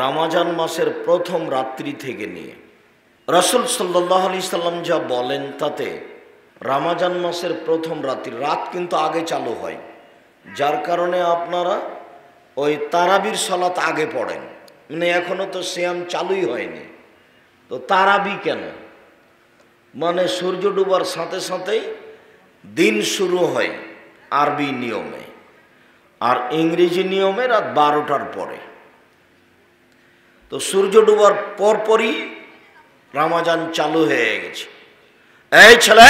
রমজান মাসের প্রথম রাত্রি থেকে নিয়ে রাসূল সাল্লাল্লাহু আলাইহি সাল্লাম যা বলেন তাতে রমজান মাসের প্রথম রাত কিন্তু আগে চালু হয়, যার কারণে আপনারা ওই তারাবির সালাত আগে পড়েন। মানে এখনো তো সিয়াম চালুই হয়নি, তো তারাবি কেন? মানে সূর্য ডুবার সাথে সাথেই দিন শুরু হয় আরবি নিয়মে, আর ইংরেজি নিয়মে রাত 12টার পরে। তো সূর্য ডুবার পরপরই রমজান চালু হয়ে গেছে। এই ছেলে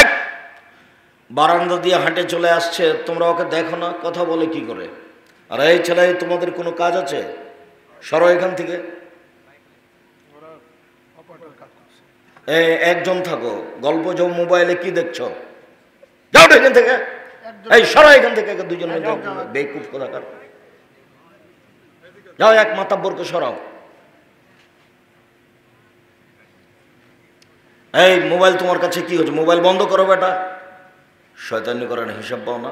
বারান্দা দিয়ে হাঁটে চলে আসছে, তোমরা ওকে দেখো না, কথা বলে কি করে? আর এই ছেলে, তোমাদের কোনো কাজ আছে? সরো এখান থেকে। একজন থাকো, গল্প যাও, মোবাইলে কি দেখছো? যাও এখান থেকে, এই সরো এখান থেকে, দুজন বেকুব কোথাকার। যাও এক মাতাব্বরকে সরাও। এই মোবাইল তোমার কাছে কি হচ্ছে? মোবাইল বন্ধ করো বেটা, শয়তানি করেন, হিসাব পাও না।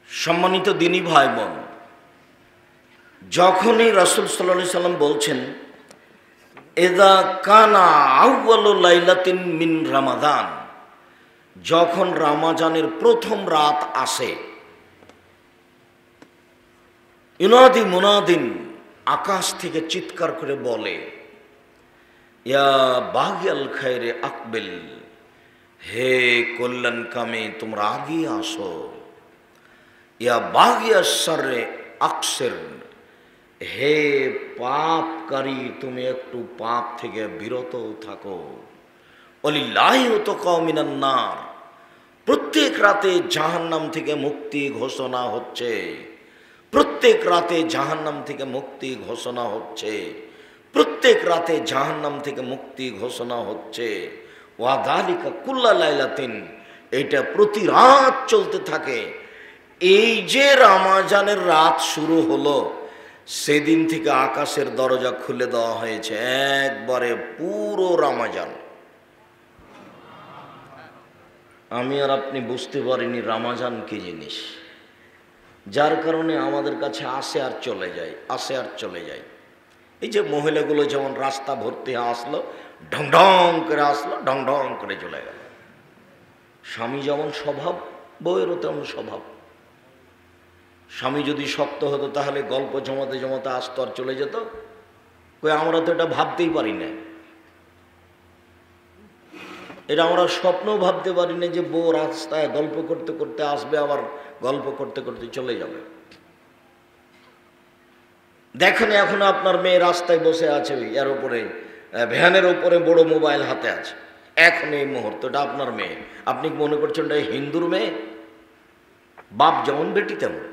সম্মানিত দিনী ভাই বোন, যখনই রাসূল সাল্লাল্লাহু আলাইহি সাল্লাম বলছেন ইযা কানা আউয়ালু লাইলাতিন মিন রমাদান, যখন রমজানের প্রথম রাত আসে, ইউনাদি মুনাদিন, আকাশ থেকে চিৎকার করে বলে, ইয়া বাগিয়াল খায়রে আকবিল, হে কল্যাণকামী তোমরা আগিয়ে আসো। ইয়া বাগিয়া শাররে আকসির, হে পাপকারী তুমি একটু পাপ থেকে বিরত থাকো। ওয়ালিল্লাহি উতকাউ মিনান নার, প্রত্যেক রাতে জাহান্নাম থেকে মুক্তি ঘোষণা হচ্ছে, প্রত্যেক রাতে জাহান্নাম থেকে মুক্তি ঘোষণা হচ্ছে, প্রত্যেক রাতে জাহান্নাম থেকে মুক্তি ঘোষণা হচ্ছে। ওয়াদালিকা কুল্লা লাইলাতিন, এটা প্রতি রাত চলতে থাকে। এই যে রমজানের রাত শুরু হলো, সেদিন থেকে আকাশের দরজা খুলে দেওয়া হয়েছে একবারে পুরো রমজান। আমি আর আপনি বুঝতে পারিনি রমজান কি জিনিস, যার কারণে আমাদের কাছে আসে আর চলে যায়, আসে আর চলে যায়। এই যে মহিলাগুলো যেমন রাস্তা ভর্তি আসলো, ঢং ঢং করে আসলো, ঢং ঢং করে চলে গেল। স্বামী যেমন স্বভাব, বউয়েরও তেমন স্বভাব। স্বামী যদি শক্ত হতো তাহলে গল্প জমাতে জমাতে আসতো আর চলে যেত। কই আমরা তো এটা ভাবতেই পারি না, এটা আমরা স্বপ্নও ভাবতে পারি না যে বউ রাস্তায় গল্প করতে করতে আসবে, আবার গল্প করতে করতে চলে যাবে। দেখেন এখন আপনার মেয়ে রাস্তায় বসে আছে, এর উপরে ভ্যানের উপরে বড় মোবাইল হাতে আছে, এখন এই মুহূর্তটা আপনার মেয়ে। আপনি মনে করছেন এটা হিন্দুর মেয়ে? বাপ যেমন বেটি তেমন,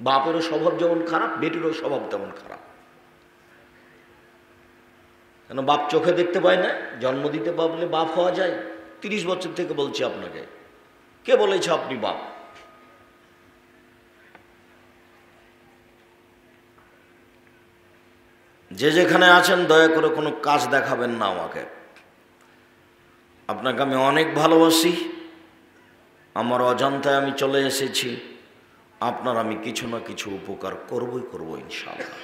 বাপেরও স্বভাব যেমন খারাপ, বেটিরও স্বভাব তেমন খারাপ। কেন বাপ চোখে দেখতে পায় না? জন্ম দিতে পারলে বাপ হওয়া যায়? 30 বছর থেকে বলছি আপনাকে, কে বলেছে আপনি বাপ? যে যেখানে আছেন দয়া করে কোনো কাজ দেখাবেন না আমাকে। আপনাকে আমি অনেক ভালোবাসি, আমার অজান্তায় আমি চলে এসেছি, আপনার আমি কিছু না কিছু উপকার করবই করব ইনশাআল্লাহ।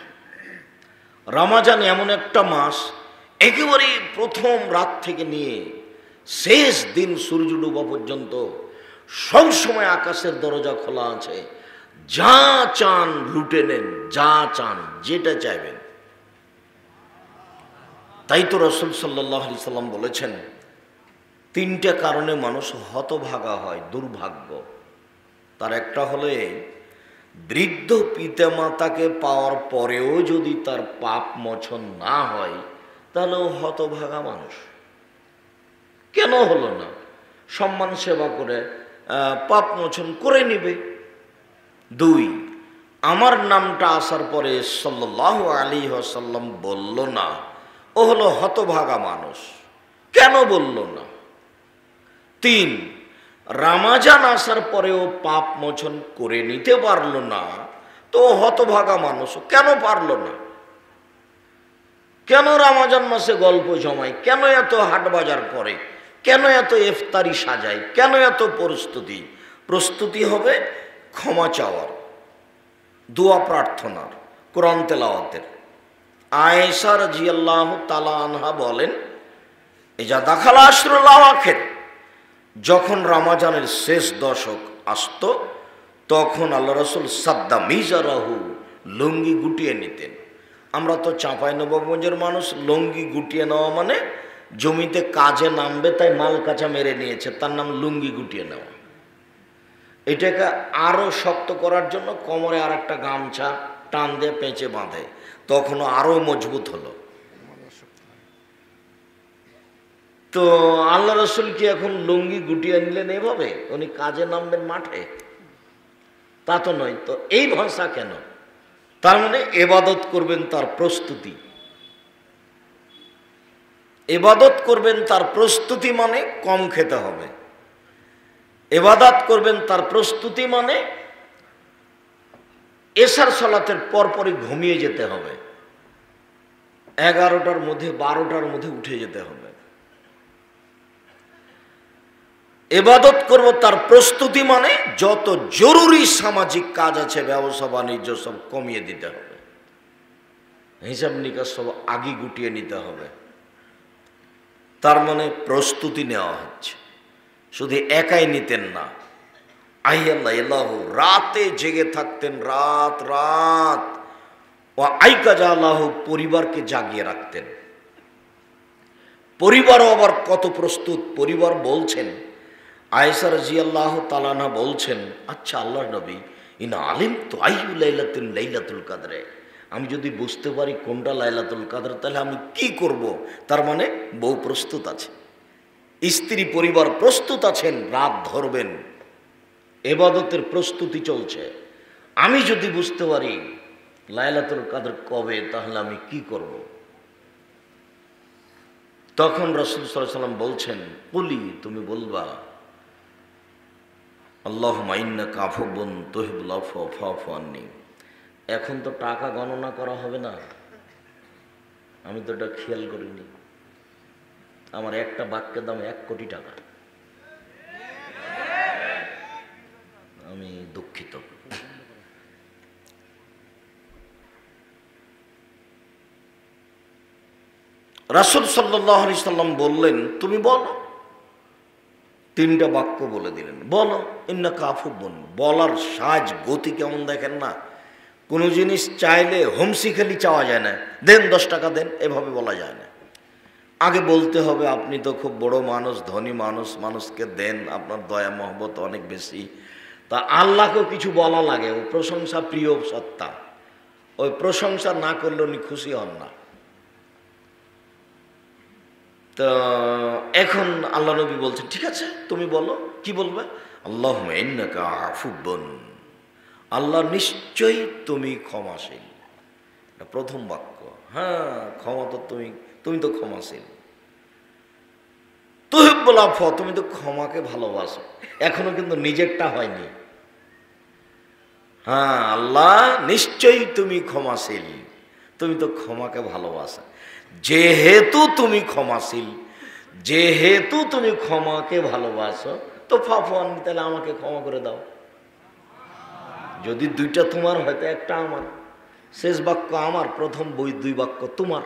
রমজান এমন একটা মাস, একেবারে প্রথম রাত থেকে নিয়ে শেষ দিন সূর্য ডুবা পর্যন্ত সবসময় আকাশের দরজা খোলা আছে, যা চান লুটে নেন, যা চান যেটা চাইবেন। তাই তো রাসূল সাল্লাল্লাহু আলাইহি সাল্লাম বলেছেন, 3টে কারণে মানুষ হতভাগা হয়, দুর্ভাগ্য। তার একটা হলে বৃদ্ধ পিতামাতাকে পাওয়ার পরেও যদি তার পাপ মোচন না হয়, তাহলে ও হতভাগা মানুষ। কেন হলো না? সম্মান সেবা করে পাপ মোচন করে নেবে। 2, আমার নামটা আসার পরে সাল্লাল্লাহু আলাইহি ওয়াসাল্লাম বলল না, ও হলো হতভাগা মানুষ। কেন বলল না? 3, রমজান আসার পরেও পাপ মোচন করে নিতে পারলো না, তো হতভাগা মানুষ কেন পারল না? কেন রমজান মাসে গল্প জমায়, কেন এত হাট বাজার করে, কেন এত ইফতারি সাজায়, কেন এত প্রস্তুতি হবে ক্ষমা চাওয়ার, দোয়া প্রার্থনার, কোরআন তেলাওয়াতের। আয়েশা রাদিয়াল্লাহু তাআলা আনহা বলেন, ইজা দাখালা আশরুল আওয়াখির, যখন রমজানের শেষ দশক আসত তখন আল্লাহ রাসূল সাদ্দা মিজারাহু, লুঙ্গি গুটিয়ে নিতেন। আমরা তো চাঁপাইনবাবগঞ্জের মানুষ, লুঙ্গি গুটিয়ে নেওয়া মানে জমিতে কাজে নামবে তাই মাল কাঁচা মেরে নিয়েছে, তার নাম লুঙ্গি গুটিয়ে নেওয়া। এটাকে আরো শক্ত করার জন্য কোমরে আর একটা গামছা টান দিয়ে পেঁচে বাঁধে, তখন আরো মজবুত হলো। তো আল্লাহ রসুল কি এখন লুঙ্গি গুটিয়ে নিলেন এভাবে? উনি কাজে নামবেন মাঠে? তা তো নয়। তো এই ভাষা কেন? তার মানে এবাদত করবেন তার প্রস্তুতি। এবাদত করবেন তার প্রস্তুতি মানে কম খেতে হবে। এবাদত করবেন তার প্রস্তুতি মানে এশার সালাতের পরপরই ঘুমিয়ে যেতে হবে, 11টার মধ্যে 12টার মধ্যে উঠে যেতে হবে। এবাদত করব তার প্রস্তুতি মানে যত জরুরি সামাজিক কাজ আছে, ব্যবসা বাণিজ্য সব কমিয়ে দিতে হবে, হিসাব নিকাশ সব আগে গুটিয়ে নিতে হবে। তার মানে প্রস্তুতি নেওয়া হচ্ছে। শুধু একাই নিতেন না, আইয়াল্লাহু রাতে জেগে থাকতেন, রাত রাত। ও আইকাজাল্লাহু পরিবারকে জাগিয়ে রাখতেন। পরিবারও আবার কত প্রস্তুত। পরিবার বলছেন, আয়েশা রাদিয়াল্লাহু তাআলা আনহা বলছেন, আচ্ছা আল্লাহর নবী, ইন আলিম তো আইয়ু লাইলাতুন লাইলাতুল কদরে, আমি যদি বুঝতে পারি কোনটা লাইলাতুল কদর তাহলে আমি কি করব? তার মানে বউ প্রস্তুত আছে, স্ত্রী পরিবার প্রস্তুত আছেন, রাত ধরবেন, ইবাদতের প্রস্তুতি চলছে। আমি যদি বুঝতে পারি লাইলাতুল কদর কবে তাহলে আমি কি করব? তখন রাসূল সাল্লাল্লাহু আলাইহি ওয়াসাল্লাম বলছেন, কুলি, তুমি বলবা আল্লাহুম্মা ইন্নাকা আফুবুন তুহিব্বুল আফওয়া ফা'ফু আন্নী। এখন তো টাকা গণনা করা হবে না, আমি তো এটা খেয়াল করিনি। আমার একটা বাক্যের দাম 1 কোটি টাকা। আমি দুঃখিত। রাসূল সাল্লাল্লাহু আলাইহি সাল্লাম বললেন, তুমি বলো। 3টা বাক্য বলে দিলেন, বলো ইন্নাকা আফুবুন। বলার সাজ গতি কেমন দেখেন না? কোনো জিনিস চাইলে হোমসি খালি চাওয়া যায় না, দেন 10 টাকা দেন, এভাবে বলা যায় না। আগে বলতে হবে আপনি তো খুব বড় মানুষ, ধনী মানুষ, মানুষকে দেন, আপনার দয়া মহব্বত অনেক বেশি। তা আল্লাহকেও কিছু বলা লাগে, ও প্রশংসা প্রিয় সত্তা, ওই প্রশংসা না করলে উনি খুশি হন না। তো এখন আল্লাহ নবী বলছেন, ঠিক আছে তুমি বলো, কি বলবে? আল্লাহুম্মা ইন্নাকা আফুবুন, আল্লাহ নিশ্চয়ই তুমি ক্ষমাশীল। প্রথম বাক্য। হ্যাঁ, ক্ষমা তো তুমি তো ক্ষমাশীল। তুহিব্বুল আফওয়া, তুমি তো ক্ষমাকে ভালোবাসো। এখনো কিন্তু নিজেরটা হয়নি। হ্যাঁ, আল্লাহ নিশ্চয়ই তুমি ক্ষমাশীল, তুমি তো ক্ষমাকে ভালোবাসো। যেহেতু তুমি ক্ষমাশীল, যেহেতু তুমি ক্ষমাকে ভালোবাসো, তো ফাফু আন্নী, তাহলে আমাকে ক্ষমা করে দাও। যদি 2টা তোমার হয়তো একটা আমার, শেষ বাক্য আমার, প্রথম 2 বাক্য তোমার।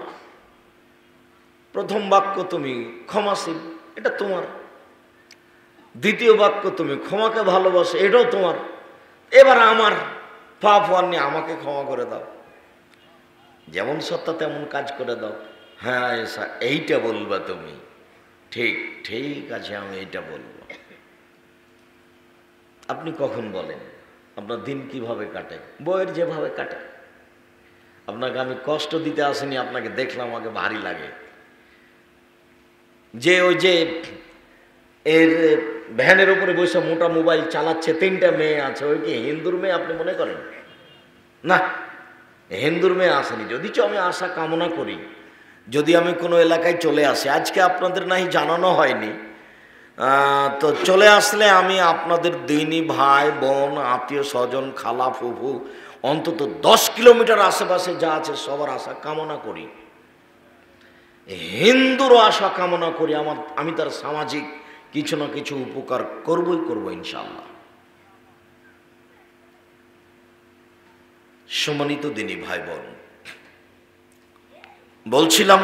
প্রথম বাক্য তুমি ক্ষমাশীল, এটা তোমার। দ্বিতীয় বাক্য তুমি ক্ষমাকে ভালোবাসো, এটাও তোমার। এবার আমার, ফাফু আন্নী, আমাকে ক্ষমা করে দাও। যেমন সত্তা তেমন কাজ করে দাও। হ্যাঁ আয়েশা, এইটা বলবা তুমি? ঠিক ঠিক আছে, আমি এইটা বলবো। আপনি কখন বলেন? আপনার দিন কিভাবে কাটে? বইয়ের যেভাবে কাটে। আপনাকে আমি কষ্ট দিতে আসিনি, আপনাকে দেখলাম আমাকে ভারী লাগে। যে ওই যে এর ভ্যানের উপরে বসে মোটা মোবাইল চালাচ্ছে, 3টা মেয়ে আছে, ওই কি হিন্দুর মেয়ে আপনি মনে করেন? না, হিন্দুর মেয়ে আসেনি। যদিচ আমি আশা কামনা করি, যদি আমি কোনো এলাকায় চলে আসি, আজকে আপনাদের নাহি জানানো হয়নি, তো চলে আসলে আমি আপনাদের দিনী ভাই বোন আত্মীয় স্বজন খালা ফুফু অন্তত 10 কিলোমিটার আশেপাশে যা আছে সবার আশা কামনা করি, হিন্দুরও আশা কামনা করি। আমি তার সামাজিক কিছু না কিছু উপকার করবই করবো ইনশাআল্লাহ। সম্মানিত দিনী ভাই বোন, বলছিলাম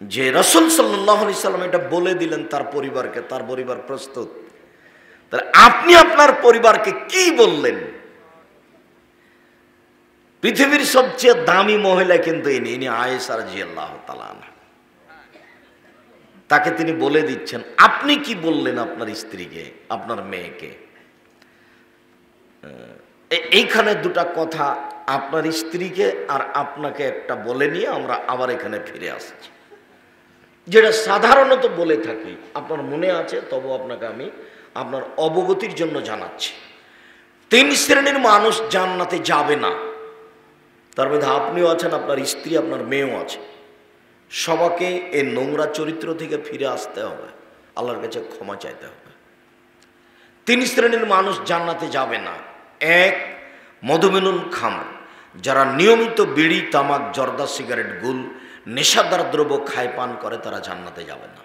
যে রাসূল সাল্লাল্লাহু আলাইহি সাল্লাম এটা বলে দিলেন তার পরিবারকে, তার পরিবার প্রস্তুত। তাহলে আপনি আপনার পরিবারকে কি বললেন? পৃথিবীর সবচেয়ে দামি মহিলা কিন্তু ইনি আয়েশা রাদিয়াল্লাহু তাআলা আনহা। তাকে তিনি বলে দিচ্ছেন আপনি কি বললেন আপনার স্ত্রীকে, আপনার মেয়েকে। এইখানে দুটা কথা, আপনার স্ত্রীকে আর আপনাকে একটা বলে নিয়ে আমরা আবার এখানে ফিরে আসছি, যেটা সাধারণত বলে থাকি। আপনার মনে আছে, তবু আপনাকে আমি আপনার অবগতির জন্য জানাচ্ছি। 3 শ্রেণীর মানুষ জান্নাতে যাবে না, তার মধ্যে আপনিও আছেন, আপনার স্ত্রী, আপনার মেয়েও আছে। সবাইকে এই নোংরা চরিত্র থেকে ফিরে আসতে হবে, আল্লাহর কাছে ক্ষমা চাইতে হবে। 3 শ্রেণীর মানুষ জান্নাতে যাবে না। 1, মধুমেনুল খামর, যারা নিয়মিত বিড়ি, তামাক, জর্দা, সিগারেট, গুল, নেশাদার দ্রব্য খায়, পান করে, তারা জান্নাতে যাবে না।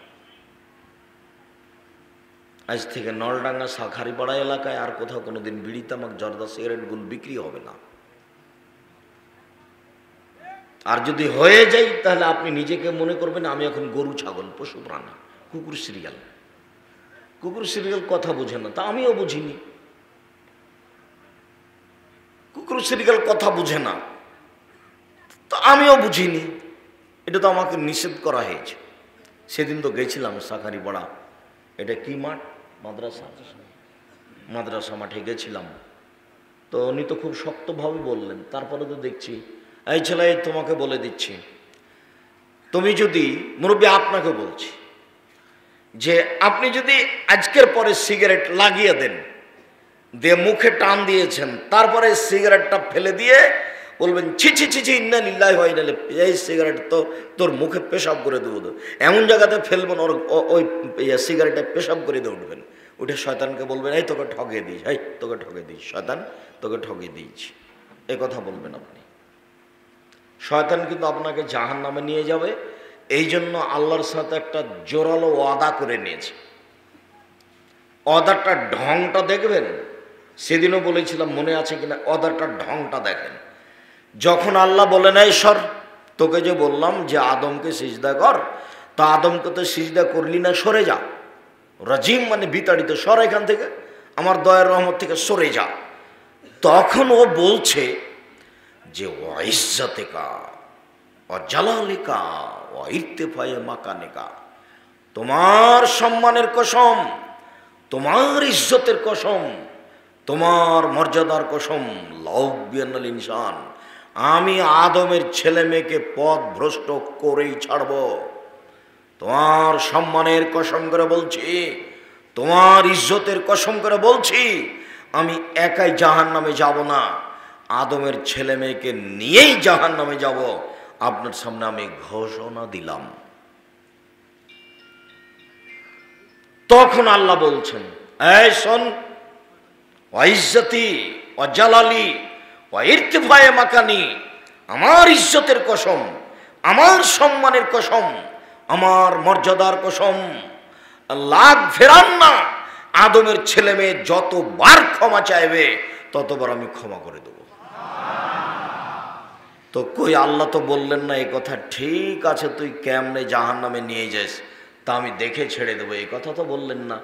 আজ থেকে নলডাঙ্গা, শাখারিপাড়া এলাকায় আর কোথাও কোনোদিন বিড়ি, তামাক, জর্দা, সিগারেট, গুল বিক্রি হবে না। আর যদি হয়ে যায় তাহলে আপনি নিজেকে মনে করবেন আমি এখন গরু, ছাগল, পশু প্রাণী, কুকুর সিরিয়াল। কুকুর সিরিয়াল কথা বোঝে না, তা আমিও বুঝিনি। কুকুর সিরিয়াল কথা বুঝে না, তা আমিও বুঝিনি। এটা তো আমাকে নিষেধ করা হয়েছে। সেদিন তো গেছিলাম শাখারিপাড়া, এটা কি মাঠ, মাদ্রাসা মাঠে গেছিলাম। তো উনি তো খুব শক্তভাবে বললেন। তারপরে তো দেখছি, এই ছেলে তোমাকে বলে দিচ্ছি, তুমি যদি, মুরব্বী আপনাকে বলছি, যে আপনি যদি আজকের পরে সিগারেট লাগিয়ে দেন, দিয়ে মুখে টান দিয়েছেন, তারপরে সিগারেটটা ফেলে দিয়ে বলবেন ছি ছি ছি ছি ইন্না লিল্লাহি ওয়া ইন্না ইলাইহি, এই সিগারেট তো তোর মুখে পেশাব করে দেবো, এমন জায়গাতে ফেলবেন ওই সিগারেটে পেশাব করে দিয়ে উঠবেন। উঠে শয়তানকে বলবেন এই তোকে ঠকিয়ে দিস, এই তোকে ঠকিয়ে দিস, শয়তান তোকে ঠকিয়ে দিয়েছি, এ কথা বলবেন আপনি। শয়তান কিন্তু আপনাকে জাহান্নামে নিয়ে যাবে। এই জন্য আল্লাহর সাথে একটা জোরালো ওয়াদা করে নিয়েছে। ওয়াদাটার ঢংটা দেখবেন, সেদিনও বলেছিলাম, মনে আছে কিনা, ওয়াদাটার ঢংটা দেখেন। যখন আল্লাহ বলেন এই সর, তোকে যে বললাম যে আদমকে সিজদা কর, তা আদমকে তো সিজদা করলি না, সরে যা। রাজিম মানে বিতাড়িত, সর এখান থেকে, আমার দয়ার রহমত থেকে সরে যা। তখন ও বলছে যে ওয়াইজ্জাতিকা ওয়াজালালিকা ওয়াইরতিফায়ে মাকানিকা, তোমার সম্মানের কসম, তোমার ইজ্জতের কসম, তোমার মর্যাদার কসম, লাউবিয়ানাল ইনসান, আমি আদমের ছেলে মেয়েকে পথ ভ্রষ্ট করেই ছাড়ব। তোমার সম্মানের কসম করে বলছি, তোমার ইজ্জতের কসম করে বলছি, আমি একাই জাহান্নামে যাব না, আদমের ছেলে মেয়েকে নিয়েই জাহান্নামে যাব। আপনার সামনে আমি ঘোষণা দিলাম। তখন আল্লাহ বলছেন এই শোন, ওয়াইজ্জতি ওয়াজালালি ওয়াইরতিফায়ে মাকানি, আমার ইজ্জতের কসম, আমার সম্মানের কসম, আমার মর্যাদার কসম, লাগ ফেরান না, আদমের ছেলে মেয়ে যতবার ক্ষমা চাইবে ততবার আমি ক্ষমা করে দেব। তো কই, আল্লাহ তো বললেন না এই কথা, ঠিক আছে তুই কেমনে জাহান্নামে নিয়ে যাস, তা আমি দেখে ছেড়ে দেবো, এই কথা তো বললেন না।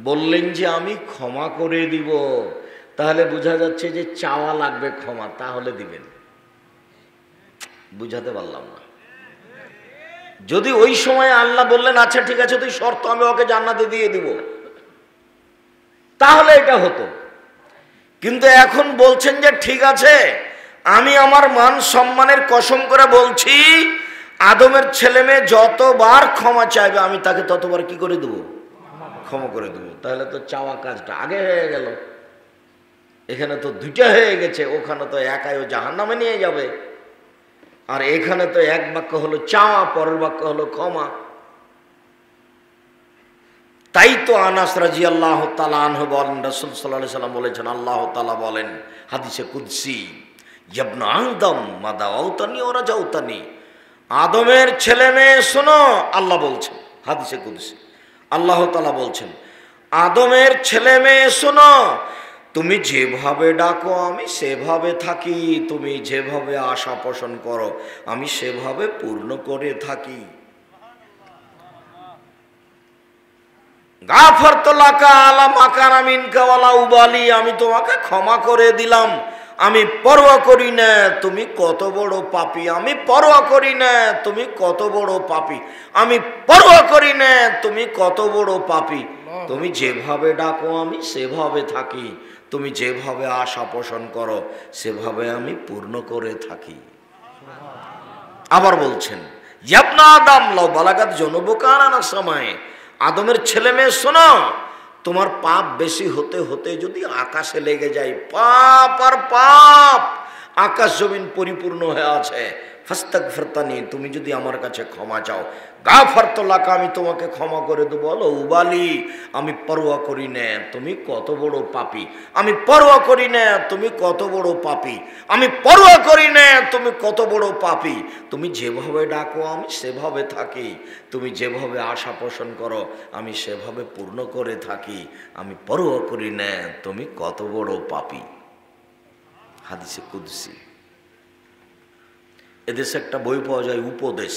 বললেন যে আমি ক্ষমা করে দিব। তাহলে বোঝা যাচ্ছে যে চাওয়া লাগবে ক্ষমা, তাহলে দিবেন। বুঝাতে পারলাম না। যদি ওই সময় আল্লাহ বললেন আচ্ছা ঠিক আছে তুই শর্ত, আমি ওকে জান্নাতে দিয়ে দিব, তাহলে এটা হতো। কিন্তু এখন বলছেন যে ঠিক আছে, আমি আমার মান সম্মানের কসম করে বলছি, আদমের ছেলে মেয়ে যতবার ক্ষমা চাইবে আমি তাকে ততবার কি করে দেবো, ক্ষমা করে দেবো। তাহলে তো চাওয়া কাজটা আগে হয়ে গেল। এখানে তো দুইটা হয়ে গেছে, ওখানে তো একাই ও জাহান্নামে নিয়ে যাবে, আর এখানে তো এক বাক্য হলো চাওয়া, পরের বাক্য হলো ক্ষমা। তাই তো আনাস রাদিয়াল্লাহু তাআলা আনহু বলেন, রাসূল সাল্লাল্লাহু আলাইহি সাল্লাম বলেছেন, আল্লাহ তাআলা বলেন হাদিসে কুদসি, ইবনে আদম মা দাওতানি ওয়া রাজাউতানি, আদমের ছেলে মেয়ে শোনো, আল্লাহ বলছেন হাদিসে কুদসি, আল্লাহ তাআলা বলছেন আদমের ছেলে মেয়ে শোনো, তুমি যেভাবে ডাকো আমি সেভাবে থাকি, তুমি যেভাবে আশা পোষণ করো আমি সেভাবে পূর্ণ করে থাকি। গাফারতু লাকা আলা মা কানা মিনকা ওয়ালা উবালি, আমি তোমাকে ক্ষমা করে দিলাম, আমি পরোয়া করি না তুমি কত বড় পাপী, আমি পরোয়া করি না তুমি কত বড় পাপী, আমি পরোয়া করি না তুমি কত বড় পাপী। তুমি যেভাবে ডাকো আমি সেভাবে থাকি, তুমি যেভাবে আশা পোষণ করো সেভাবে আমি পূর্ণ করে থাকি। আবার বলছেন, ইয়াবনা আদম লাউ বালাগাত যুনুবুকা আনানা সময়, আদমের ছেলে মেয়ে শোনো, তোমার পাপ বেশি হতে হতে যদি আকাশে লেগে যায়, পাপ আর পাপ, আকাশ জমিন পরিপূর্ণ হয়ে আছে, ফাস্তাগফিরতানি, তুমি যদি আমার কাছে ক্ষমা চাও, গাফারতু লাকা, আমি তোমাকে ক্ষমা করে দেবো। বলো উবালি, আমি পরোয়া করি না তুমি কত বড় পাপী, আমি পরোয়া করি না তুমি কত বড় পাপী, আমি পরোয়া করি না তুমি কত বড় পাপী। তুমি যেভাবে ডাকো আমি সেভাবে থাকি, তুমি যেভাবে আশা পোষণ করো আমি সেভাবে পূর্ণ করে থাকি, আমি পরোয়া করি না তুমি কত বড় পাপী। হাদিসে কুদসি। এদেশে একটা বই পাওয়া যায় উপদেশ,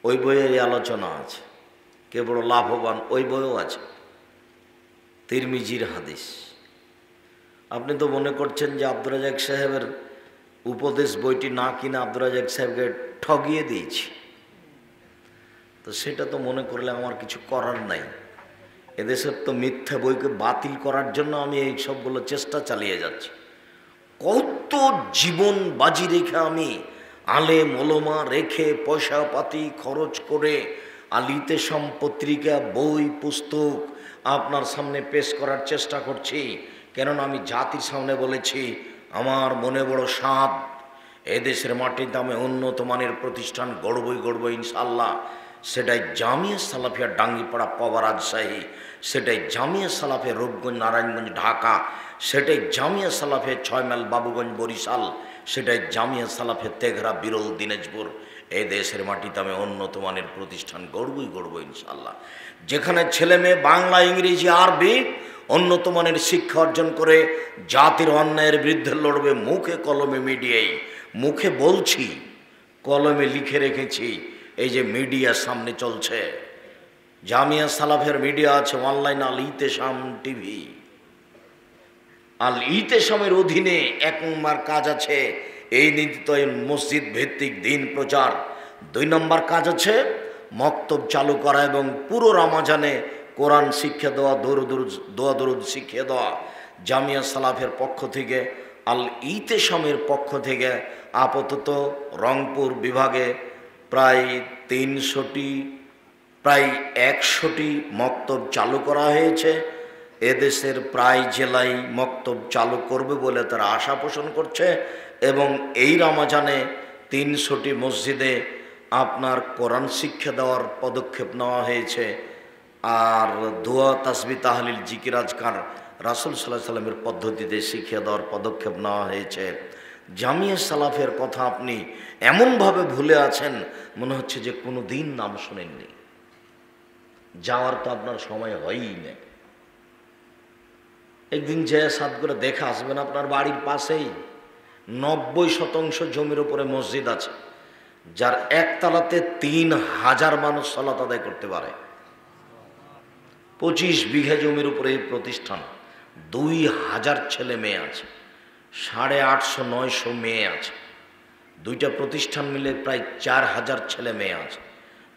ওই বইয়ে এই আলোচনা আছে, কে বড় লাভবান ওই বইও আছে, তিরমিজির হাদিস। আপনি তো মনে করছেন যে আব্দুর রাজ্জাক সাহেবের উপদেশ বইটি না কিনে আব্দুর রাজ্জাক সাহেবকে ঠগিয়ে দিয়েছি, তো সেটা তো মনে করলে আমার কিছু করার নাই। এদেশের তো মিথ্যা বইকে বাতিল করার জন্য আমি এই সবগুলো চেষ্টা চালিয়ে যাচ্ছি। কত জীবন বাজি রেখে আমি আলেম ওলামা রেখে পয়সা পাতি খরচ করে আলিতে পত্রিকা বই পুস্তক আপনার সামনে পেশ করার চেষ্টা করছি, কেননা আমি জাতির সামনে বলেছি আমার মনে বড় সাধ, এদেশের মাটিতে আমি উন্নত মানের প্রতিষ্ঠান গড়বই ইনশাল্লাহ। সেটাই জামিয়া সালাফিয়া ডাঙ্গিপাড়া পাওয়া রাজশাহী, সেটাই জামিয়া সালাফে রূপগঞ্জ নারায়ণগঞ্জ ঢাকা, সেটাই জামিয়া সালাফে 6 মাইল বাবুগঞ্জ বরিশাল, সেটাই জামিয়া সালাফে তেঘরা বিরল দিনাজপুর। এই দেশের মাটিতে আমি উন্নত মানের প্রতিষ্ঠান গড়বই ইনশাল্লাহ, যেখানে ছেলে মেয়ে বাংলা ইংরেজি আরবি উন্নত মানের শিক্ষা অর্জন করে জাতির অন্যায়ের বিরুদ্ধে লড়বে, মুখে কলমে মিডিয়ায়, মুখে বলছি কলমে লিখে রেখেছি। এই যে মিডিয়া সামনে চলছে, জামিয়া সালাফের মিডিয়া আছে অনলাইন, আল ইতেশাম টিভি, আল ইতেশামের অধীনে 1 নম্বর কাজ আছে এই নীতিত মসজিদ ভিত্তিক দিন প্রচার, 2 নম্বর কাজ আছে মক্তব চালু করা এবং পুরো রমজানে কোরআন শিক্ষা দেওয়া, দোয়া দরুদ শিখিয়ে দেওয়া। জামিয়া সালাফের পক্ষ থেকে, আল ইতেশামের পক্ষ থেকে আপাতত রংপুর বিভাগে প্রায় 300টি, প্রায় 100টি মক্তব চালু করা হয়েছে। এদেশের প্রায় জেলায় মক্তব চালু করবে বলে তারা আশা পোষণ করছে, এবং এই রমজানে 300টি মসজিদে আপনার কোরআন শিক্ষা দেওয়ার পদক্ষেপ নেওয়া হয়েছে। আর দোয়া তাসবিহ তাহলিল জিকির আজকার রাসূল সাল্লাল্লাহু আলাইহি সাল্লামের পদ্ধতিতে শিক্ষা দেওয়ার পদক্ষেপ নেওয়া হয়েছে। জামিয়া সালাফের কথা আপনি এমনভাবে ভুলে আছেন মনে হচ্ছে যে কোনো দিন নাম শোনেননি, যাওয়ার তো আপনার সময় হয়ই না। একদিন যে সাদ করে দেখে আসবেন, আপনার বাড়ির পাশেই 90% জমির উপরে মসজিদ আছে, যার একতলাতে 3000 মানুষ সালাত আদায় করতে পারে। 25 বিঘা জমির উপরে এই প্রতিষ্ঠান, 2000 ছেলে মেয়ে আছে, 850-900 মেয়ে আছে, 2টা প্রতিষ্ঠান মিলে প্রায় 4000 ছেলে মেয়ে আছে,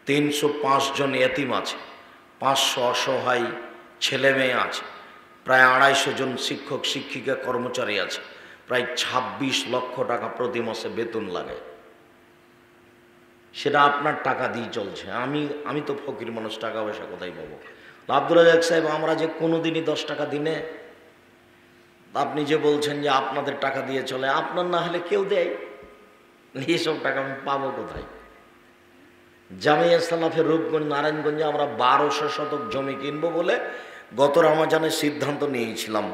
305 জন এতিম আছে, 500 অসহায় ছেলে মেয়ে আছে, প্রায় 250 জন শিক্ষক শিক্ষিকা কর্মচারী আছে, প্রায় 26 লক্ষ টাকা প্রতি মাসে বেতন লাগে। সেটা আপনার টাকা দিয়ে চলছে। আমি তো ফকির মানুষ, টাকা পয়সা কোথায় পাবো? আব্দুর রাজ্জাক সাহেব, আমরা যে কোনো দিনই 10 টাকা দিনে, আপনি যে বলছেন যে আপনাদের টাকা দিয়ে চলে, আপনার না হলে কেউ দেয়, এইসব টাকা আমি পাবো কোথায়? জামিয়া সালাফের রূপগঞ্জ নারায়ণগঞ্জে আমরা 1200 শতক জমি কিনবো বলে গত রমজানে সিদ্ধান্ত নিয়েছিলাম।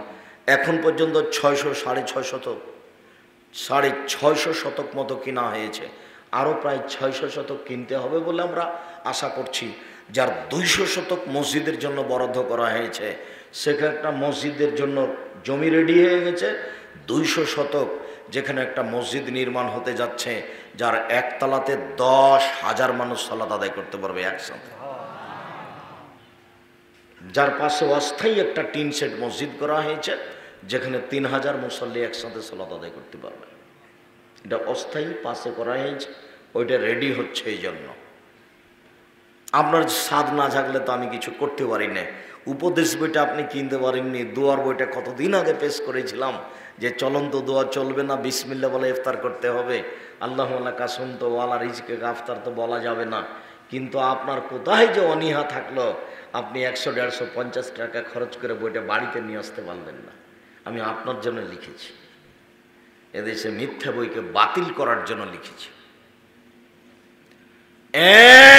এখন পর্যন্ত 650 শতক মতো কিনা হয়েছে, আরও প্রায় 600 শতক কিনতে হবে বলে আমরা আশা করছি। যার 200 শতক মসজিদের জন্য বরাদ্দ করা হয়েছে, সেখানে একটা মসজিদের জন্য জমি রেডি হয়ে গেছে 200 শতক, যেখানে একটা মসজিদ নির্মাণ হতে যাচ্ছে, যার একতলাতে 10,000 মানুষ সালাত আদায় করতে পারবে একসাথে। যার পাশে অস্থায়ী একটা টিন সেট মসজিদ করা হয়েছে, যেখানে 3000 মুসল্লি একসাথে সালাত আদায় করতে পারবে। এটা অস্থায়ী পাশে করা হয়েছে, ওইটা রেডি হচ্ছে। এই জন্য আপনার স্বাদ না জাগলে তো আমি কিছু করতে পারি না। উপদেশ বইটা আপনি কিনতে পারেননি, দোয়ার বইটা কতদিন আগে পেশ করেছিলাম যে চলন্ত দোয়া চলবে না, বিসমিল্লাহ বলে ইফতার করতে হবে, আল্লাহ কাসম তো ওয়ালা রিজকে আফতার তো বলা যাবে না। কিন্তু আপনার কোথায় যে অনীহা থাকলো, আপনি 100, 150, 50 টাকা খরচ করে বইটা বাড়িতে নিয়ে আসতে পারলেন না। আমি আপনার জন্য লিখেছি, এদেশে মিথ্যা বইকে বাতিল করার জন্য লিখেছি।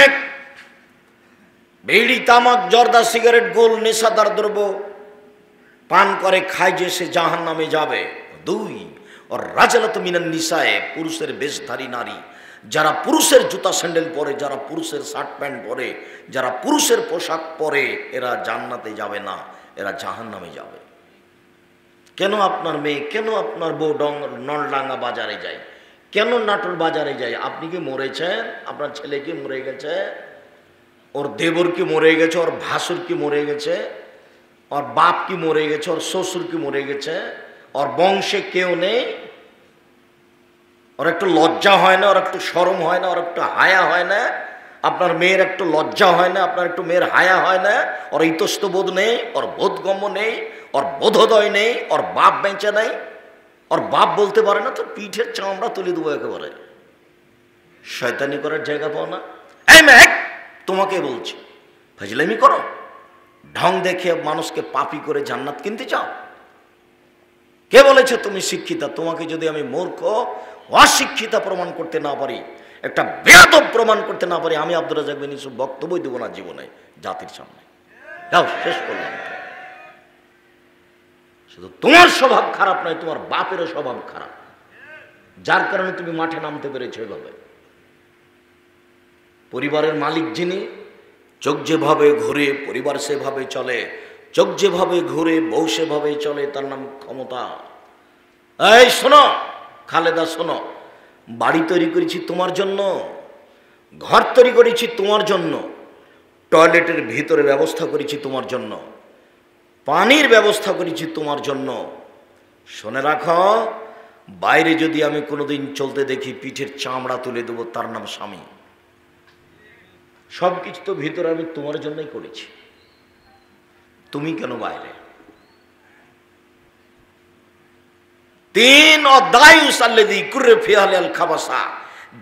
এক, বিড়ি তামাক জর্দা সিগারেট গোল নেশাদার দ্রব্য পান করে খায় যে সে জাহান্নামে যাবে। 2, और রাজালাত মিনান নিসায়ে, পুরুষের বেশধারী নারী, যারা পুরুষের জুতা স্যান্ডেল পরে, যারা পুরুষের শার্ট প্যান্ট পরে, যারা পুরুষের পোশাক পরে, এরা জান্নাতে যাবে না, এরা জাহান্নামে যাবে। কেন আপনার মেয়ে, কেন আপনার বউ নলডাঙ্গা বাজারে যায়, কেন নাটোর বাজারে যায়? আপনি কি মরেছেন? আপনার ছেলে কি মরে গেছে? ওর দেবর কি মরে গেছে? ওর ভাসুর কি মরে গেছে? ওর বাপ কি মরে গেছে? ওর শ্বশুর কি মরে গেছে? ওর বংশে কেউ নেই? ওর একটু লজ্জা হয় না? ওর একটু শরম হয় না? ওর একটু হায়া হয় না? আপনার মেয়ের একটু লজ্জা হয় না? আপনার একটু মেয়ের হায়া হয় না? ওর ইতস্তবোধ নেই, ওর বোধগম্য নেই, ওর বোধোদয় নেই, ওর বাপ বেঁচে নেই, ওর বাপ বলতে পারে না, তো পিঠের চামড়া তুলে দেবো একেবারে। শয়তানি করার জায়গা পাও না? এই মেয়ে, তোমাকে বলছি, ফাজলামি করো, ঢং দেখে মানুষকে পাপী করে জান্নাত কিনতে চাও? কে বলেছে তুমি শিক্ষিতা? তোমাকে যদি আমি মূর্খ অশিক্ষিতা প্রমাণ করতে না পারি, একটা বেয়াদব প্রমাণ করতে না পারি, আমি আব্দুর রাজ্জাক বিন ইউসুফ বক্তব্যই দেবো না জীবনে জাতির সামনে। যাও, শেষ করলাম। শুধু তোমার স্বভাব খারাপ নয়, তোমার বাপেরও স্বভাব খারাপ, যার কারণে তুমি মাঠে নামতে পেরেছো এভাবে। পরিবারের মালিক যিনি, চোখ যেভাবে ঘুরে পরিবার সেভাবে চলে, চোখ যেভাবে ঘুরে বউ সেভাবে চলে, তার নাম ক্ষমতা। এই শোনো খালেদা, শোনো, বাড়ি তৈরি করেছি তোমার জন্য, ঘর তৈরি করেছি তোমার জন্য, টয়লেটের ভিতরে ব্যবস্থা করেছি তোমার জন্য, পানির ব্যবস্থা করেছি তোমার জন্য। শুনে রাখো, বাইরে যদি আমি কোনোদিন চলতে দেখি, পিঠের চামড়া তুলে দেবো, তার নাম স্বামী। সব কিছু তো ভিতরে আমি তোমার জন্যই করেছি, তুমি কেন বাইরে? 3,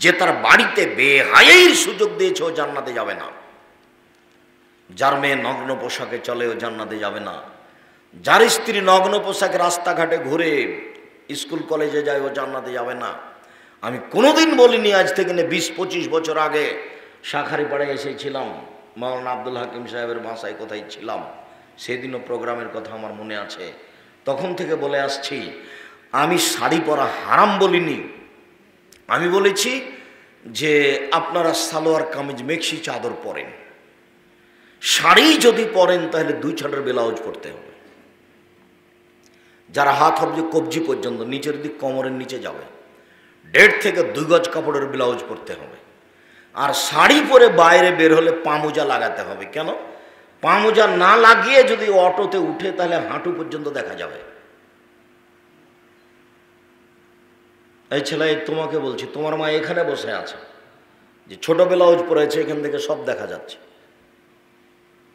যে তার বাড়িতে বেহায়াইর সুযোগ দিয়েছে ও জান্নাতে যাবে না। যার মেয়ে নগ্ন পোশাকে চলে ও জান্নাতে যাবে না। যার স্ত্রী নগ্ন পোশাকে রাস্তাঘাটে ঘুরে স্কুল কলেজে যায় ও জান্নাতে যাবে না। আমি কোনোদিন বলিনি, আজ থেকে 20-25 বছর আগে শাঁখারীপাড়ায় এসেছিলাম, মাওলানা আব্দুল হাকিম সাহেবের বাসায় কোথায় ছিলাম, সেদিনও প্রোগ্রামের কথা আমার মনে আছে। তখন থেকে বলে আসছি, আমি শাড়ি পরা হারাম বলিনি, আমি বলেছি যে আপনারা সালোয়ার কামিজ মেক্সি চাদর পরেন, শাড়ি যদি পরেন তাহলে 2 ছাড়ের ব্লাউজ পরতে হবে, যারা হাত হবে কবজি পর্যন্ত, নিচের দিক কোমরের নিচে যাবে, 1.5 থেকে 2 গজ কাপড়ের ব্লাউজ পরতে হবে। আর শাড়ি পরে বাইরে বের হলে পামোজা লাগাতে হবে। কেন? পামোজা না লাগিয়ে যদি অটোতে উঠে তাহলে হাঁটু পর্যন্ত দেখা যাবে। এই ছেলে, তোমাকে বলছি, তোমার মা এখানে বসে আছে, যে ছোট ব্লাউজ পরেছে, এখান থেকে সব দেখা যাচ্ছে,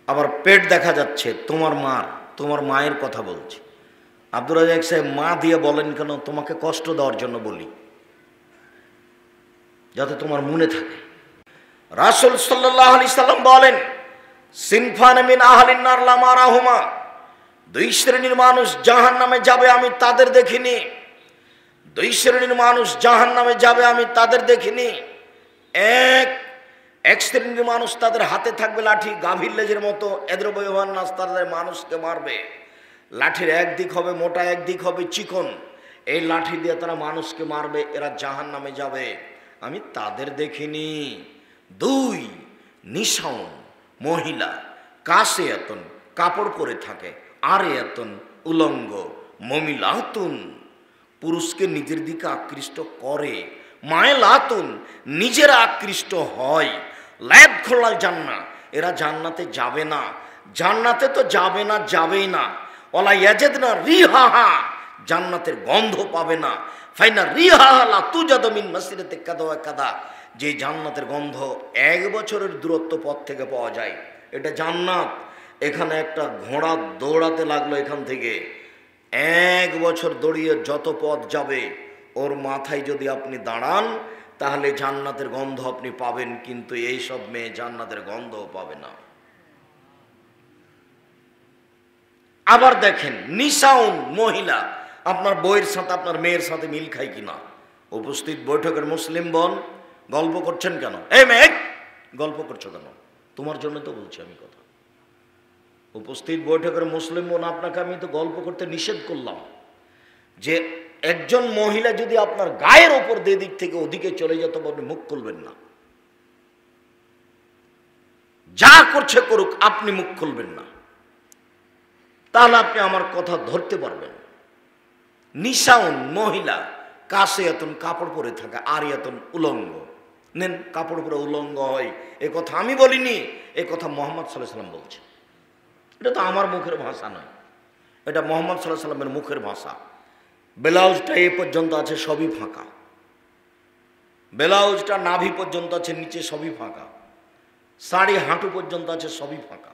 আবার পেট দেখা যাচ্ছে তোমার মায়ের কথা বলছি। আব্দুর রাজ্জাক সাহেব মা দিয়ে বলেন কেন? তোমাকে কষ্ট দেওয়ার জন্য বলি, যাতে তোমার মনে থাকে। রাসূল সাল্লাল্লাহু আলাইহি সাল্লাম বলেন, সিনফান মিন আহলিন নার লা মারাহুমা, 2 শ্রেণীর মানুষ জাহান্নামে যাবে, আমি তাদের দেখিনি। 2 শ্রেণীর মানুষ জাহান্নামে যাবে, আমি তাদের দেখিনি। এক শ্রেণীর মানুষ, তাদের হাতে থাকবে লাঠি, গাভীর লেজের মতো, এদ্রবয়বান নাস, তাদের মানুষকে মারবে। লাঠির একদিক হবে মোটা, একদিক হবে চিকন, এই লাঠি দিয়ে তারা মানুষকে মারবে, এরা জাহান্নামে যাবে, আমি তাদের দেখিনি। 2 নিশাউন, মহিলা, কাসিয়াতুন, কাপড় পরে থাকে, আরিয়াতুন উলঙ্গ, মমিলাতুন পুরুষকে নিজের দিকে আকৃষ্ট করে, মায়লাতুন নিজেরা আকৃষ্ট হয়, লায়াত খোলাল জান্না এরা জান্নাতে যাবে না, জান্নাতে তো যাবে না, যাবেই না। ওলা ইয়াজিদনা রিহাহা জান্নাতের গন্ধ পাবে না। ফাইনা রিহাহা লা তুজাদু মিন মাসিরাতি কাদা ওয়া কাদা যে জান্নাতের গন্ধ 1 বছরের দূরত্ব পথ থেকে পাওয়া যায়। এটা জান্নাত। এখানে একটা ঘোড়া দৌড়াতে লাগলো, এখান থেকে 1 বছর দৌড়িয়ে যত পথ যাবে ওর মাথায় যদি আপনি দাঁড়ান তাহলে জান্নাতের গন্ধ আপনি পাবেন, কিন্তু এই সব মেয়ে জান্নাতের গন্ধও পাবে না। আবার দেখেন নিসাউন মহিলা, আপনার বইয়ের সাথে আপনার মেয়ের সাথে মিল খায় কিনা। উপস্থিত বৈঠকের মুসলিম বোন গল্প করছেন কেন? এই মেয়ে গল্প করছো কেন? তোমার জন্য তো বলছি আমি কথা। উপস্থিত বৈঠকের মুসলিম বোন, আপনাকে আমি তো গল্প করতে নিষেধ করলাম যে একজন মহিলা যদি আপনার গায়ের ওপর দিক থেকে ওদিকে চলে যেত আপনি মুখ খুলবেন না। যা করছে করুক, আপনি মুখ খুলবেন না, তাহলে আপনি আমার কথা ধরতে পারবেন। নিসাউন মহিলা, কাসিয়াতুন কাপড় পরে থাকা, আরিয়াতুন উলঙ্গ। নেন, কাপড় পরে উলঙ্গ হয় এ কথা আমি বলিনি, এ কথা মুহাম্মদ সাল্লাল্লাহু আলাইহি ওয়াসাল্লাম বলছে। এটা তো আমার মুখের ভাষা নয়, এটা মুহাম্মদ সাল্লাল্লাহু আলাইহি ওয়াসাল্লামের মুখের ভাষা। ব্লাউজটা এ পর্যন্ত আছে, সবই ফাঁকা। ব্লাউজটা নাভি পর্যন্ত আছে, নিচে সবই ফাঁকা। শাড়ি হাঁটু পর্যন্ত আছে, সবই ফাঁকা।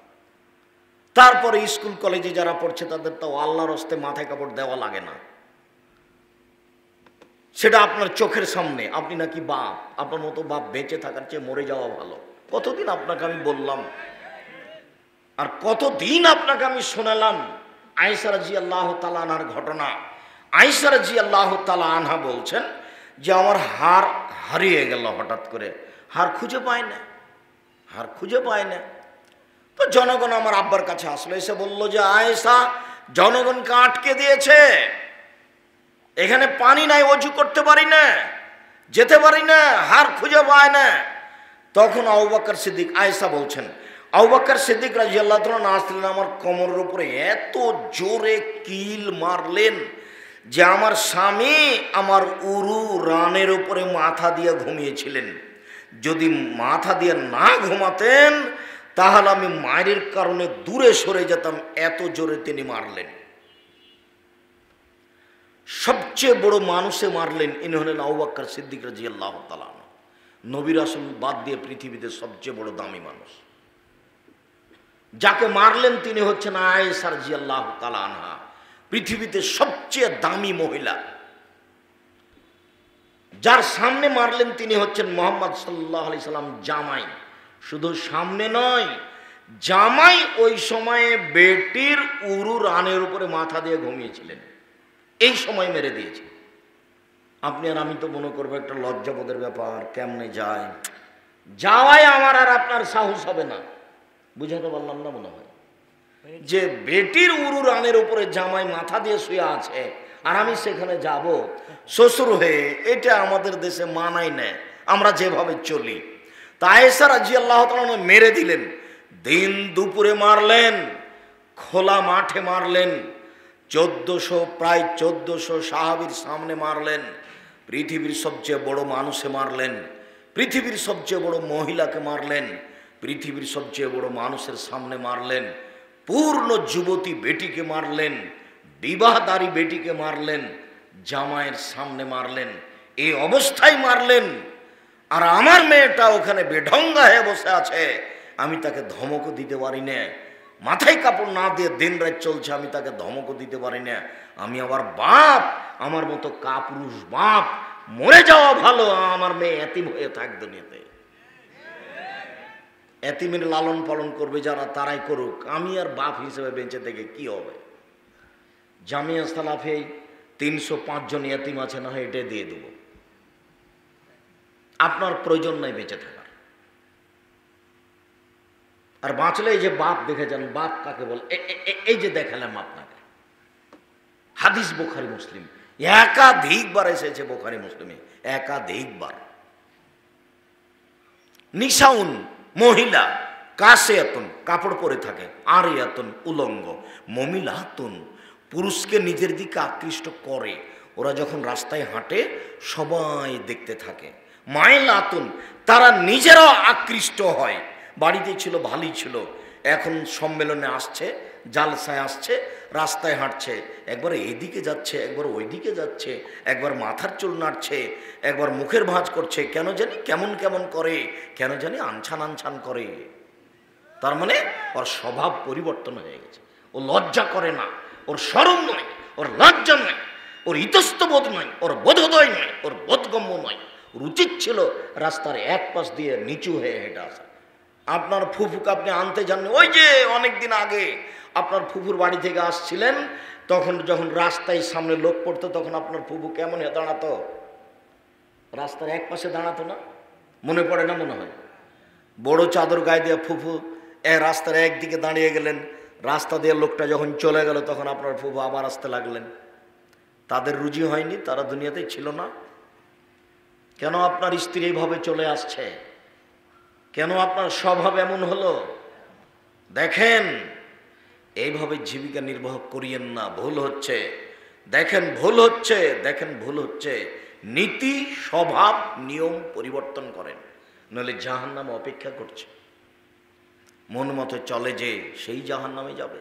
তারপরে স্কুল কলেজে যারা পড়ছে তাদের তো আল্লাহর হস্তে মাথায় কাপড় দেওয়া লাগে না। সেটা আপনার চোখের সামনে। আপনি নাকি বাপ, আপনার মতো বাপ বেঁচে থাকার চেয়ে মরে যাওয়া ভালো। কতদিন আপনাকে আমি বললাম, আর কতদিন আপনাকে আমি শোনালাম আয়েশা রাদিয়াল্লাহু তাআলা আনহার ঘটনা। আয়েশা রাদিয়াল্লাহু তাআলা আনহা বলছেন যে আমার হার হারিয়ে গেল, হঠাৎ করে হার খুঁজে পায় না, হার খুঁজে পায় না। তো জনগণ আমার আব্বার কাছে আসলো, এসে বলল যে আয়েশা জনগণকে আটকে দিয়েছে, এখানে পানি নাই, অজু করতে পারি না, যেতে পারি না, হার খুঁজে পায় না। তখন আবু বকর সিদ্দিক, আয়েশা বলছেন আবু বকর সিদ্দিক রাদিয়াল্লাহু তাআলা আসলেন, আমার কোমরের উপরে এত জোরে কিল মারলেন যে আমার স্বামী আমার উরু রানের উপরে মাথা দিয়ে ঘুমিয়েছিলেন। যদি মাথা দিয়ে না ঘুমাতেন তাহলে আমি মায়ের কারণে দূরে সরে যেতাম, এত জোরে তিনি মারলেন। সবচেয়ে বড় মানুষে মারলেন, ইনি হলেন আবু বকর সিদ্দিক রাদিয়াল্লাহু তাআলা। নবী রাসূল বাদ দিয়ে পৃথিবীতে সবচেয়ে বড় দামি মানুষ। যাকে মারলেন তিনি হচ্ছেন আয়েশা রাদিয়াল্লাহু তাআলা আনহা, পৃথিবীতে সবচেয়ে দামি মহিলা। যার সামনে মারলেন তিনি হচ্ছেন মুহাম্মদ সাল্লাল্লাহু আলাইহি সাল্লাম জামাই। শুধু সামনে নয়, জামাই ওই সময়ে বেটির উরু রানের উপরে মাথা দিয়ে ঘুমিয়েছিলেন, এই সময় মেরে দিয়েছে। আপনি আর আমি তো মনে করবো একটা লজ্জাবোধের ব্যাপার, কেমনে যায়, যাওয়াই আমার আর আপনার সাহস হবে না। বুঝাতে পারলাম না মনে হয়? যে বেটির উরু রানের উপরে জামাই মাথা দিয়ে শুয়ে আছে আর আমি সেখানে যাব শ্বশুর হয়ে, এটা আমাদের দেশে মানাই না, আমরা যেভাবে চলি। তা আয়েশা রাদিয়াল্লাহু তাআলা মেরে দিলেন, দিন দুপুরে মারলেন, খোলা মাঠে মারলেন, 1400 প্রায় 1400 সাহাবীর সামনে মারলেন, পৃথিবীর সবচেয়ে বড় মানুষে মারলেন, পৃথিবীর সবচেয়ে বড় মহিলাকে মারলেন, পৃথিবীর সবচেয়ে বড় মানুষের সামনে মারলেন, পূর্ণ যুবতী বেটিকে মারলেন, বিবাহদারী বেটিকে মারলেন, জামাইয়ের সামনে মারলেন, এই অবস্থায় মারলেন। আর আমার মেয়েটা ওখানে বেঢঙ্গা হয়ে বসে আছে, আমি তাকে ধমকও দিতে পারি না, মাথায় কাপড় না দিয়ে দিন রাত চলছে, আমি তাকে ধমকও দিতে পারি না। আমি আবার বাপ, আমার মতো কাপুরুষ বাপ, মরে যাওয়া ভালো, আমার মেয়ে এতিম হয়ে থাক দুনিয়াতে। এতিমের লালন পালন করবে যারা, তারাই করুক, আমি আর বাপ হিসেবে বেঁচে থেকে কি হবে? জামিয়া সালাফে 305 জন এতিম আছে, না হয় এটা দিয়ে দেব, আপনার প্রয়োজন নাই বেঁচে থাকার। আর বাঁচলে এই যে বাপ দেখে যান, বাপ কাকে বল, এই যে দেখালাম আপনাকে, হাদিস বুখারী মুসলিম, একাধিকবার এসেছে বুখারী মুসলিমে, একাধিকবার। নিসাউন মহিলা, কাসিয়াতুন কাপড় পরে থাকে, আরিয়াতুন উলঙ্গ, মমিলাতুন পুরুষকে নিজের দিকে আকৃষ্ট করে, ওরা যখন রাস্তায় হাঁটে সবাই দেখতে থাকে, মাইলাতুন তারা নিজেরাও আকৃষ্ট হয়। বাড়িতে ছিল ভালোই ছিল, এখন সম্মেলনে আসছে, জালসায় আসছে, রাস্তায় হাঁটছে, একবার এদিকে যাচ্ছে, একবার ওইদিকে যাচ্ছে, একবার মাথার চুল নাড়ছে, একবার মুখের ভাঁজ করছে, কেন জানি কেমন কেমন করে, কেন জানি আনছান আনছান করে। তার মানে ওর স্বভাব পরিবর্তন হয়ে গেছে। ও লজ্জা করে না, ওর শরম নয়, ওর লজ্জা নয়, ওর ইতস্তবোধ নয়, ওর বোধোদয় নয়, ওর বোধগম্য নয়। ওর উচিত ছিল রাস্তার এক পাশ দিয়ে নিচু হয়ে হেঁটে আসা। আপনার ফুফুকে আপনি আনতে যাননি, ওই যে অনেক দিন আগে আপনার ফুফুর বাড়ি থেকে আসছিলেন, তখন যখন রাস্তায় সামনে লোক পড়তো, তখন আপনার ফুফু কেমন হয়ে দাঁড়াতো? রাস্তার এক পাশে দাঁড়াতো না? মনে পড়ে না? মনে হয় বড় চাদর গায়ে দিয়ে ফুফু রাস্তার একদিকে দাঁড়িয়ে গেলেন, রাস্তা দিয়ে লোকটা যখন চলে গেল তখন আপনার ফুফু আবার আসতে লাগলেন। তাদের রুজি হয়নি, তারা দুনিয়াতেই ছিল না। কেন আপনার স্ত্রী এইভাবে চলে আসছে? কেন আপনার স্বভাব এমন হলো? দেখেন, এইভাবে জীবিকা নির্বাহ করিয়েন না, ভুল হচ্ছে। দেখেন ভুল হচ্ছে, দেখেন ভুল হচ্ছে। নীতি স্বভাব নিয়ম পরিবর্তন করেন, নইলে জাহান্নাম অপেক্ষা করছে। মন মতো চলে যে সেই জাহান্নামে যাবে,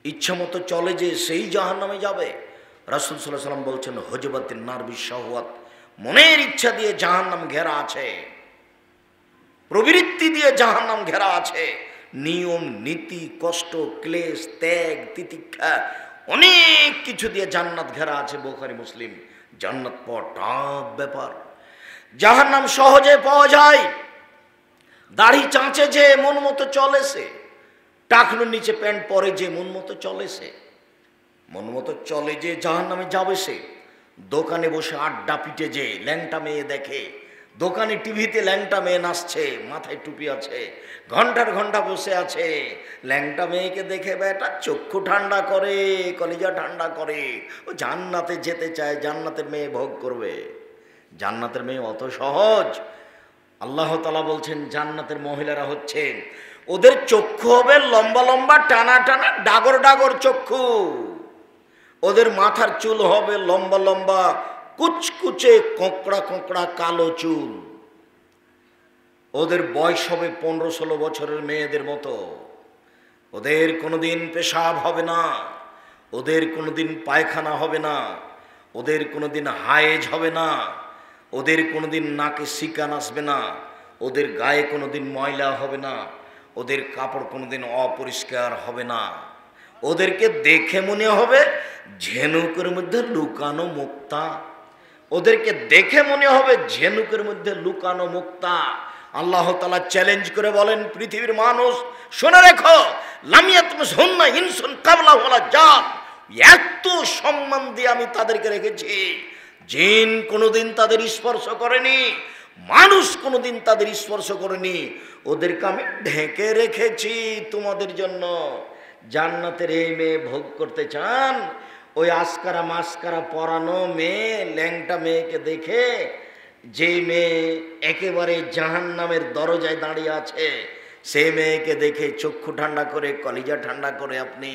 ইচ্ছা মতো চলে যে সেই জাহান্নামে যাবে। রাসূল সাল্লাল্লাহু আলাইহি ওয়াসাল্লাম বলছেন, হুজবাতিন নার বিশাহওয়াত, মনের ইচ্ছা দিয়ে জাহান্নাম ঘেরা আছে, প্রবৃত্তি দিয়ে জাহান্নাম ঘেরা আছে। নিয়ম নীতি কষ্ট ক্লেশ ত্যাগ তিতিক্ষা অনেক কিছু দিয়ে জান্নাত ঘেরা আছে। বুখারী মুসলিম। জান্নাত পাওয়া টাফ ব্যাপার, জাহান্নাম সহজে পাওয়া যায়। দাড়ি চাঁচে যে মন মতো চলেছে, টাকনুর নিচে প্যান্ট পরে যে মন মতো চলেছে, মন মতো চলে যে জাহান্নামে যাবে সে। দোকানে বসে আড্ডা পিটে যে ল্যাংটা মেয়ে দেখে, দোকানে টিভিতে ল্যাংটা মেয়ে নাচছে, মাথায় টুপি আছে, ঘন্টার ঘন্টা বসে আছে, ল্যাংটা মেয়েকে দেখে বেটা চক্ষু ঠান্ডা করে, কলিজা ঠান্ডা করে। ও জান্নাতে যেতে চায়, জান্নাতের মেয়ে ভোগ করবে। জান্নাতের মেয়ে অত সহজ? আল্লাহ তাআলা বলছেন জান্নাতের মহিলারা হচ্ছে, ওদের চক্ষু হবে লম্বা লম্বা টানা টানা ডাগর ডাগর চক্ষু, ওদের মাথার চুল হবে লম্বা লম্বা কুচকুচে কোঁকড়া কোঁকড়া কালো চুল, ওদের বয়স হবে 15-16 বছরের মেয়েদের মতো। ওদের কোনোদিন পেশাব হবে না, ওদের কোনোদিন পায়খানা হবে না, ওদের কোনোদিন হায়েজ হবে না, ওদের কোনোদিন নাকে শিকান আসবে না, ওদের গায়ে কোনোদিন ময়লা হবে না, ওদের কাপড় কোনোদিন অপরিষ্কার হবে না। ওদেরকে দেখে মনে হবে ঝিনুকের মধ্যে লুকানো মুক্তা, ওদেরকে দেখে মনে হবে ঝিনুকের মধ্যে লুকানো মুক্তা। আল্লাহ তাআলা চ্যালেঞ্জ করে বলেন, পৃথিবীর মানুষ শুনে রেখো, লাম ইয়াতমিসহুন্না ইনসুন ক্বাবলাহুম ওয়ালা জান, এত সম্মান দিয়ে আমি তাদেরকে রেখেছি, জিন কোনোদিন তাদের স্পর্শ করেনি, মানুষ কোনোদিন তাদের স্পর্শ করেনি। ওদেরকে আমি ঢেকে রেখেছি তোমাদের জন্য। জান্নাতের এই মেয়ে ভোগ করতে চান? ওই আস্কারা মাস্কারা পরানো মেয়ে, ল্যাংটা মেয়েকে দেখে, যে মেয়ে একেবারে জাহান্নামের দরজায় দাঁড়িয়ে আছে, সেই মেয়েকে দেখে চক্ষু ঠান্ডা করে কলিজা ঠান্ডা করে আপনি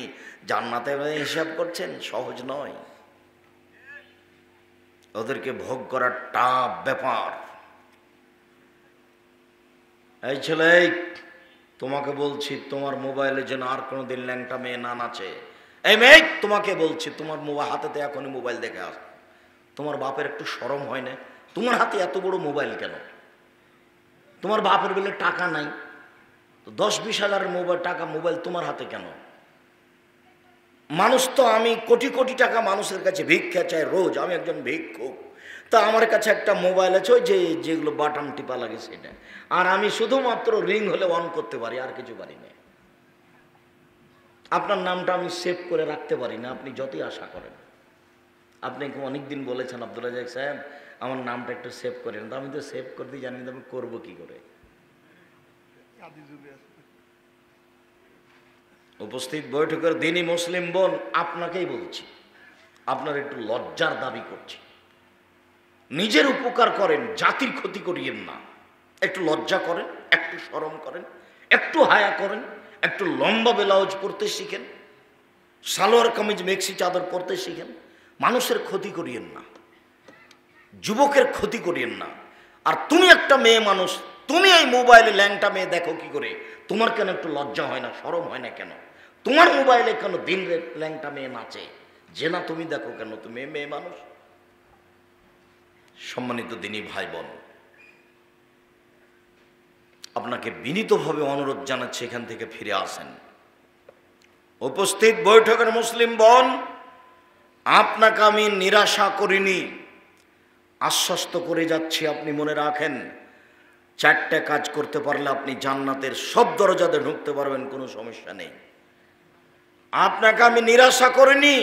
জান্নাতে হিসাব করছেন? সহজ নয়। ওদেরকে ভোগ করার টাফ ব্যাপার। এই ছেলে, তোমাকে বলছি তোমার মোবাইলে যেন আর কোনোদিন ল্যাংটা মেয়ে না নাচে। এই মেয়ে, তোমাকে বলছি তোমার মোবাইল হাতেতে এখনই মোবাইল দেখে আস। তোমার বাপের একটু শরম হয় না? তোমার হাতে এত বড় মোবাইল কেন? তোমার বাপের বলে টাকা নাই, তো 10-20 হাজারের মোবাইল তোমার হাতে কেন? মানুষ তো, আমি কোটি কোটি টাকা মানুষের কাছে ভিক্ষা চাই রোজ, আমি একজন ভিক্ষুক, তা আমার কাছে একটা মোবাইল আছে ওই যেগুলো বাটন টিপা লাগে সেটা, আর আমি শুধুমাত্র রিং হলে অন করতে পারি, আর কিছু পারি না। আপনার নামটা আমি সেভ করে রাখতে পারি না, আপনি যতই আশা করেন। আপনি অনেকদিন বলেছেন আব্দুল রাজ্জাক সাহেব আমার নামটা একটু সেভ করেন, তো আমি তো সেভ করতে জানি না, আমি করবো কি করে? উপস্থিত বৈঠকের দিনই মুসলিম বোন, আপনাকেই বলছি, আপনার একটু লজ্জার দাবি করছি। নিজের উপকার করেন, জাতির ক্ষতি করিয়েন না। একটু লজ্জা করেন, একটু শরম করেন, একটু হায়া করেন, একটু লম্বা ব্লাউজ পরতে শিখেন, সালোয়ার কামিজ মেক্সি চাদর পরতে শিখেন। মানুষের ক্ষতি করিয়েন না, যুবকের ক্ষতি করিয়েন না। আর তুমি একটা মেয়ে মানুষ, তুমি এই মোবাইলে ল্যাংটা মেয়ে দেখো কি করে? তোমার কেন একটু লজ্জা হয় না, শরম হয় না কেন? তোমার মোবাইলে কেন দিন রাত ল্যাংটা মেয়ে নাচে? যে না তুমি দেখো কেন? তুমি মেয়ে মানুষ। সম্মানিত দিনী ভাই বোন, আপনাকে বিনীতভাবে অনুরোধ জানাচ্ছি, এখান থেকে ফিরে আসেন। উপস্থিত বৈঠকের মুসলিম বোন, আপনাকে আমি নিরাশা করিনি, আশ্বস্ত করে যাচ্ছি। আপনি মনে রাখেন, 4টে কাজ করতে পারলে আপনি জান্নাতের সব দরজাতে ঢুকতে পারবেন, কোনো সমস্যা নেই। আপনাকে আমি নিরাশা করিনি,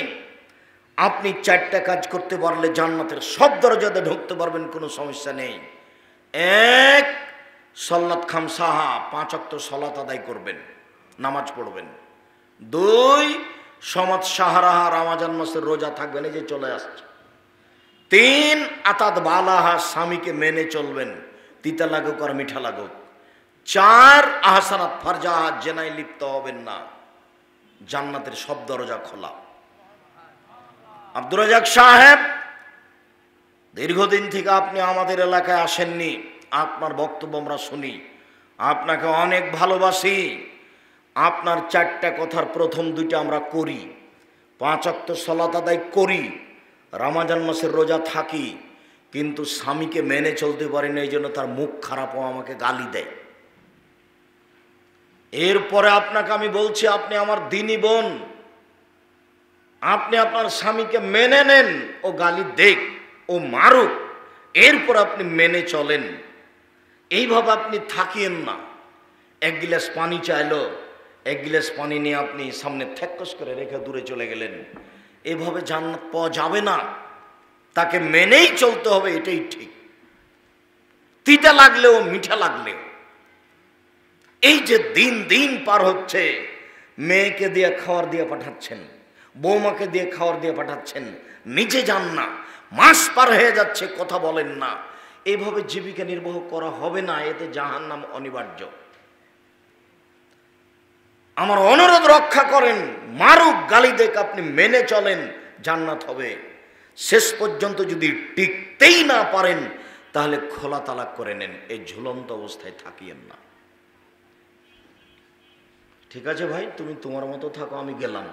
আপনি 4টে কাজ করতে পারলে জান্নাতের সব দরজাতে ঢুকতে পারবেন, কোনো সমস্যা নেই। 1, সলাত খামসাহা, 5 ওয়াক্ত সলাত আদায় করবেন, নামাজ পড়বেন। 2, সমাজ সাহারাহা, রমজান মাসের রোজা থাকবেন, এই যে চলে আসছে। 3, আতাত বালাহা, স্বামীকে মেনে চলবেন, তিতা লাগুক আর মিঠা লাগুক। 4, আহসানাত ফারজাহা, জেনায় লিপ্ত হবেন না, জান্নাতের সব দরজা খোলা। আব্দুর রাজ্জাক সাহেব, দীর্ঘদিন থেকে আপনি আমাদের এলাকায় আসেননি, আপনার বক্তব্য আমরা শুনি, আপনাকে অনেক ভালোবাসি। আপনার 4টা কথার প্রথম 2টা আমরা করি, 5 ওয়াক্ত সালাত আদায় করি, রমজান মাসের রোজা থাকি, কিন্তু স্বামীকে মেনে চলতে পারি না, এই জন্য তার মুখ খারাপ ও আমাকে গালি দেয়। এরপরে আপনাকে আমি বলছি, আপনি আমার দিনী বোন, আপনি আপনার স্বামীকে মেনে নেন, ও গালি দেখ, ও মারুক, এরপর আপনি মেনে চলেন। এইভাবে আপনি থাকিয়েন না। 1 গিলাস পানি চাইলো, 1 গিলাস পানি নিয়ে আপনি সামনে থেক্কস করে রেখে দূরে চলে গেলেন। এভাবে জান্নাত পাওয়া যাবে না, তাকে মেনেই চলতে হবে, এটাই ঠিক। তিতা লাগলেও মিঠা লাগলেও। এই যে দিন দিন পার হচ্ছে, মেয়েকে দিয়ে খাওয়ার দিয়ে পাঠাচ্ছেন, বৌমাকে দিয়ে খাওয়ার দিয়ে পাঠাচ্ছেন, নিজে যান না, মাস পার হয়ে যাচ্ছে, কথা বলেন না। এইভাবে জীবিকা নির্বাহ করা হবে না, এতে জাহান্নাম অনিবার্য। আমার অনুরোধ রক্ষা করেন, মারুক গালি দেখ, আপনি মেনে চলেন, জান্নাত হবে। শেষ পর্যন্ত যদি টিকতেই না পারেন, তাহলে খোলা তালাক করে নেন, এই ঝুলন্ত অবস্থায় থাকিয়েন না। ঠিক আছে ভাই, তুমি তোমার মতো থাকো, আমি গেলাম।